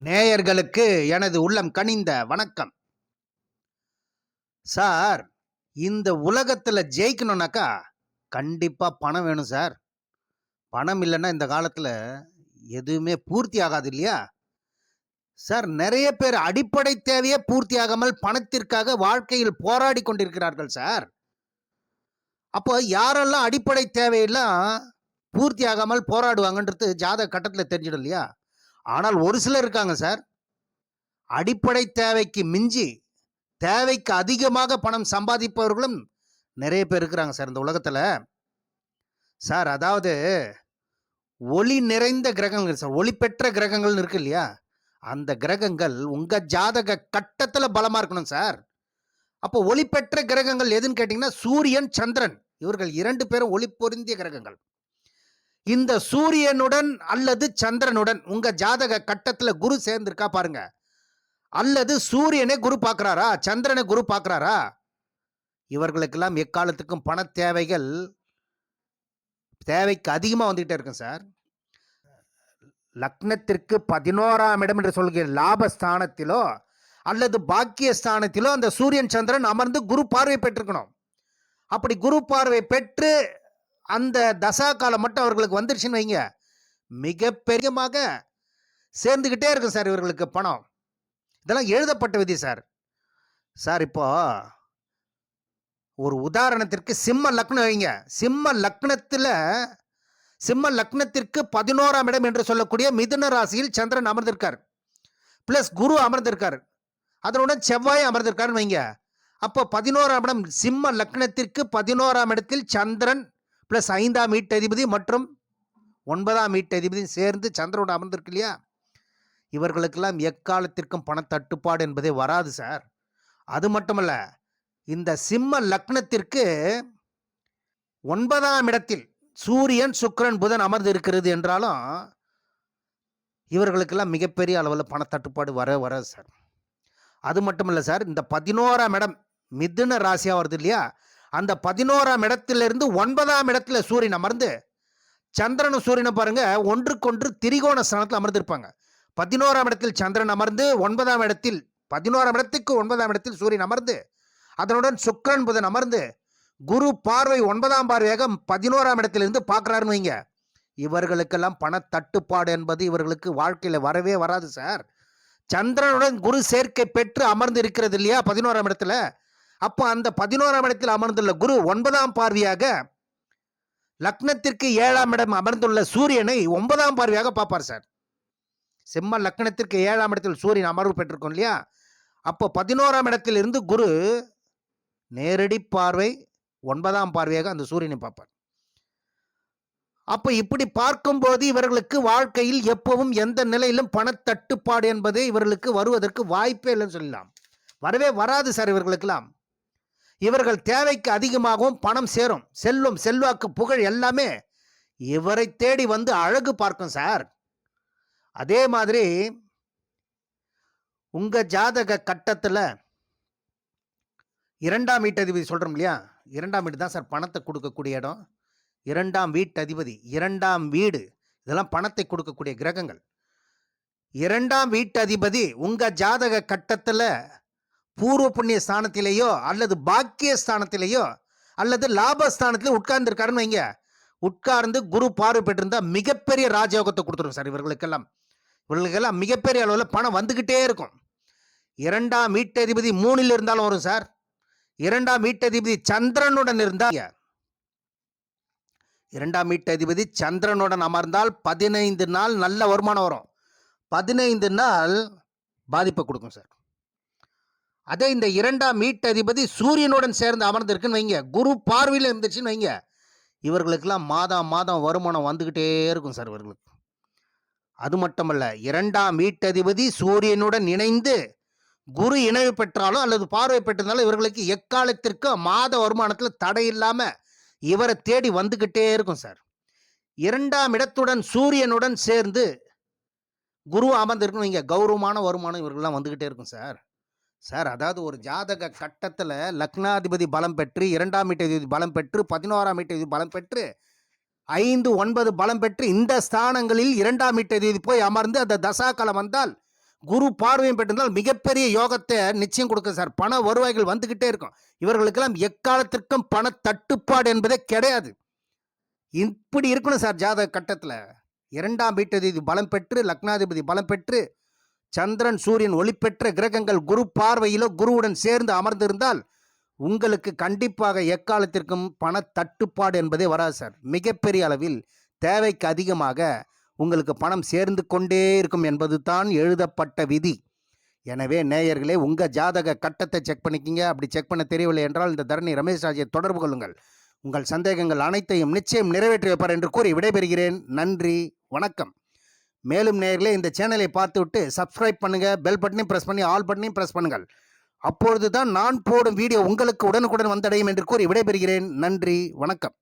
நேயர்களுக்கு எனது உள்ளம் கனிந்த வணக்கம். சார், இந்த உலகத்துல ஜெயிக்கணும்னாக்கா, கண்டிப்பா பணம் வேணும் சார். பணம் இல்லன்னா இந்த காலத்துல எதுவுமே பூர்த்தி ஆகாது இல்லையா? சார், நெறைய பேர் அடிப்படை தேவையே பூர்த்தியாகாமல் பணத்திற்காக வாழ்க்கையில் போராடிக் கொண்டிருக்கிறார்கள் சார். அப்போ யாரெல்லாம் அடிப்படை தேவையெல்லாம் பூர்த்தியாகாமல் போராடுவாங்கன்றது ஜாதக கட்டத்துல தெரிஞ்சிடும் இல்லையா? ஆனால் ஒரு சிலர் இருக்காங்க சார், அடிப்படை தேவைக்கு மிஞ்சி தேவைக்கு அதிகமாக பணம் சம்பாதிப்பவர்களும் நிறைய பேர் இருக்கிறாங்க சார் இந்த உலகத்துல. சார், அதாவது ஒளி நிறைந்த கிரகங்கள் சார், ஒளி பெற்ற கிரகங்கள்னு இருக்கு இல்லையா? அந்த கிரகங்கள் உங்க ஜாதக கட்டத்துல பலமா இருக்கணும் சார். அப்போ ஒளி பெற்ற கிரகங்கள் எதுன்னு கேட்டீங்கன்னா சூரியன், சந்திரன். இவர்கள் 2 பேரும் ஒளி பொருந்திய கிரகங்கள். இந்த சூரியனுடன் அல்லது சந்திரனுடன் உங்க ஜாதக கட்டத்துல குரு சேர்ந்திருக்கா பாருங்க. அல்லது சூரியனை குரு பார்க்கிறாரா, சந்திரனை குரு பார்க்கிறாரா, இவர்களுக்கெல்லாம் எக்காலத்துக்கும் பண தேவைகள் தேவைக்கு அதிகமா வந்துகிட்டே இருக்கும் சார். லக்னத்திற்கு 11ஆம் இடம் என்று சொல்கிற லாபஸ்தானத்திலோ அல்லது பாக்கியஸ்தானத்திலோ அந்த சூரியன் சந்திரன் அமர்ந்து குரு பார்வை பெற்றிருக்கணும். அப்படி குரு பார்வை பெற்று அந்த தசா காலம் மட்டும் அவர்களுக்கு வந்துருச்சுன்னு வைங்க, மிகப்பெரியமாக சேர்ந்துகிட்டே இருக்கும் சார் இவர்களுக்கு பணம். இதெல்லாம் எழுதப்பட்ட விதி சார். சார், இப்போ ஒரு உதாரணத்திற்கு சிம்ம லக்னம் வைங்க. சிம்ம லக்னத்திற்கு 11ஆம் இடம் என்று சொல்லக்கூடிய மிதுன ராசியில் சந்திரன் அமர்ந்திருக்கார், பிளஸ் குரு அமர்ந்திருக்கார், அதனுடன் செவ்வாய் அமர்ந்திருக்காருன்னு வைங்க. அப்போ 11ஆம் இடம் சிம்ம லக்னத்திற்கு 11ஆம் இடத்தில் சந்திரன் பிளஸ் 5ஆம் வீட்டதிபதி மற்றும் 9ஆம் வீட்டதிபதி சேர்ந்து சந்திரனோட அமர்ந்திருக்கு இல்லையா? இவர்களுக்கெல்லாம் எக்காலத்திற்கும் பணத்தட்டுப்பாடு என்பதே வராது சார். அது மட்டுமல்ல, இந்த சிம்ம லக்னத்திற்கு 9ஆம் இடத்தில் சூரியன், சுக்கிரன், புதன் அமர்ந்து இருக்கிறது என்றாலும் இவர்களுக்கெல்லாம் மிகப்பெரிய அளவில் பணத்தட்டுப்பாடு வராது சார். அது மட்டும் இல்லை சார், இந்த 11ஆம் இடம் மிதுன ராசியாக வருது இல்லையா? அந்த 11ஆம் இடத்திலிருந்து 9ஆம் இடத்துல சூரியன் அமர்ந்து சந்திரனும் சூரியனும் பாருங்க ஒன்றுக்கொன்று திரிகோண ஸ்தானத்தில் அமர்ந்திருப்பாங்க. 11ஆம் இடத்தில் சந்திரன் அமர்ந்து 9ஆம் இடத்தில் 11ஆம் இடத்துக்கு 9ஆம் இடத்தில் சூரியன் அமர்ந்து அதனுடன் சுக்கிரன், புதன் அமர்ந்து குரு பார்வை 9ஆம் பார்வையாக 11ஆம் இடத்திலிருந்து பார்க்குறாருன்னு வைங்க. இவர்களுக்கெல்லாம் பணத்தட்டுப்பாடு என்பது இவர்களுக்கு வாழ்க்கையில் வரவே வராது சார். சந்திரனுடன் குரு சேர்க்கை பெற்று அமர்ந்து இருக்கிறது இல்லையா 11ஆம் இடத்துல? அப்போ அந்த 11ஆம் இடத்தில் அமர்ந்துள்ள குரு 9ஆம் பார்வையாக லக்னத்திற்கு 7ஆம் இடம் அமர்ந்துள்ள சூரியனை 9ஆம் பார்வையாக பார்ப்பார் சார். சிம்ம லக்னத்திற்கு 7ஆம் இடத்தில் சூரியன் அமர்வு பெற்றிருக்கும் இல்லையா? அப்போ 11ஆம் இடத்தில் இருந்து குரு நேரடி பார்வை 9ஆம் பார்வையாக அந்த சூரியனை பார்ப்பார். அப்ப இப்படி பார்க்கும்போது இவர்களுக்கு வாழ்க்கையில் எப்பவும் எந்த நிலையிலும் பணத்தட்டுப்பாடு என்பது இவர்களுக்கு வருவதற்கு வாய்ப்பே இல்லைன்னு சொல்லலாம். வரவே வராது சார் இவர்களுக்கெல்லாம். இவர்கள் தேவைக்கு அதிகமாகவும் பணம் சேரும், செல்வம், செல்வாக்கு, புகழ் எல்லாமே இவரை தேடி வந்து அழகு பார்க்கும் சார். அதே மாதிரி உங்க ஜாதக கட்டத்தில் 2ஆம் வீட்டதிபதி சொல்றோம் இல்லையா? 2ஆம் வீடு தான் சார் பணத்தை கொடுக்கக்கூடிய இடம். 2ஆம் வீட்டதிபதி, 2ஆம் வீடு, இதெல்லாம் பணத்தை கொடுக்கக்கூடிய கிரகங்கள். 2ஆம் வீட்டதிபதி உங்க ஜாதக கட்டத்தில் பூர்வ புண்ணிய ஸ்தானத்திலேயோ அல்லது பாக்கிய ஸ்தானத்திலேயோ அல்லது லாபஸ்தானத்திலே உட்கார்ந்துருக்காருன்னு வைங்க. உட்கார்ந்து குரு பார்வை பெற்றிருந்தா மிகப்பெரிய ராஜயோகத்தை கொடுத்துரும் சார் இவர்களுக்கெல்லாம் மிகப்பெரிய அளவில் பணம் வந்துக்கிட்டே இருக்கும். 2ஆம் வீட்டதிபதி 3ல் இருந்தாலும் வரும் சார். 2ஆம் வீட்டதிபதி சந்திரனுடன் இருந்தால் 2ஆம் வீட்டதிபதி சந்திரனுடன் அமர்ந்தால் 15 நாள் நல்ல வருமானம் வரும், 15 நாள் பாதிப்பை கொடுக்கும் சார். அதே இந்த 2ஆம் வீட்டதிபதி சூரியனுடன் சேர்ந்து அமர்ந்திருக்குன்னு வைங்க, குரு பார்வையில் இருந்துச்சுன்னு வைங்க, இவர்களுக்கெல்லாம் மாதம் மாதம் வருமானம் வந்துக்கிட்டே இருக்கும் சார் இவர்களுக்கு. அது மட்டுமல்ல, 2ஆம் வீட்டதிபதி சூரியனுடன் இணைந்து குரு இணைவு பெற்றாலும் அல்லது பார்வை பெற்றிருந்தாலும் இவர்களுக்கு எக்காலத்திற்கு மாத வருமானத்தில் தடை இல்லாமல் இவரை தேடி வந்துக்கிட்டே இருக்கும் சார். 2ஆம் இடத்துடன் சூரியனுடன் சேர்ந்து குரு அமர்ந்திருக்குன்னு வைங்க, கௌரவமான வருமானம் இவர்கள்லாம் வந்துக்கிட்டே இருக்கும் சார். சார், அதாவது ஒரு ஜாதக கட்டத்தில் லக்னாதிபதி பலம் பெற்று 2ஆம் வீட்டதிபதி பலம் பெற்று 11ஆம் வீட்டதிபதி பலம் பெற்று 5, 9 பலம் பெற்று இந்த ஸ்தானங்களில் 2ஆம் வீட்டதிபதி போய் அமர்ந்து அந்த தசா காலம் வந்தால் குரு பார்வையும் பெற்றிருந்தால் மிகப்பெரிய யோகத்தை நிச்சயம் கொடுக்கும் சார். பண வருவாய்கள் வந்துகிட்டே இருக்கும். இவர்களுக்கெல்லாம் எக்காலத்திற்கும் பண தட்டுப்பாடு என்பதே கிடையாது. இப்படி இருக்கணும் சார் ஜாதக கட்டத்துல. 2ஆம் வீட்டதிபதி பலம் பெற்று, லக்னாதிபதி பலம் பெற்று, சந்திரன், சூரியன் ஒளி பெற்ற கிரகங்கள் குரு பார்வையிலோ குருவுடன் சேர்ந்து அமர்ந்திருந்தால் உங்களுக்கு கண்டிப்பாக எக்காலத்திற்கும் பண தட்டுப்பாடு என்பதே வராது சார். மிகப்பெரிய அளவில் தேவைக்கு அதிகமாக உங்களுக்கு பணம் சேர்ந்து கொண்டே இருக்கும் என்பது தான் எழுதப்பட்ட விதி. எனவே நேயர்களே, உங்கள் ஜாதக கட்டத்தை செக் பண்ணிக்கிங்க. அப்படி செக் பண்ண தெரியவில்லை என்றால் இந்த தரணி ரமேஷ் ராஜை தொடர்பு கொள்ளுங்கள். உங்கள் சந்தேகங்கள் அனைத்தையும் நிச்சயம் நிறைவேற்றி வைப்பார் என்று கூறி விடைபெறுகிறேன். நன்றி, வணக்கம். மேலும் நேயர்களே, இந்த சேனலை பார்த்துவிட்டு சப்ஸ்கிரைப் பண்ணுங்கள், பெல் பட்டனையும் ப்ரெஸ் பண்ணி ஆல் பட்டனையும் ப்ரெஸ் பண்ணுங்கள். அப்பொழுது தான் நான் போடும் வீடியோ உங்களுக்கு உடனுக்குடன் வந்தடையும் என்று கூறி விடைபெறுகிறேன். நன்றி, வணக்கம்.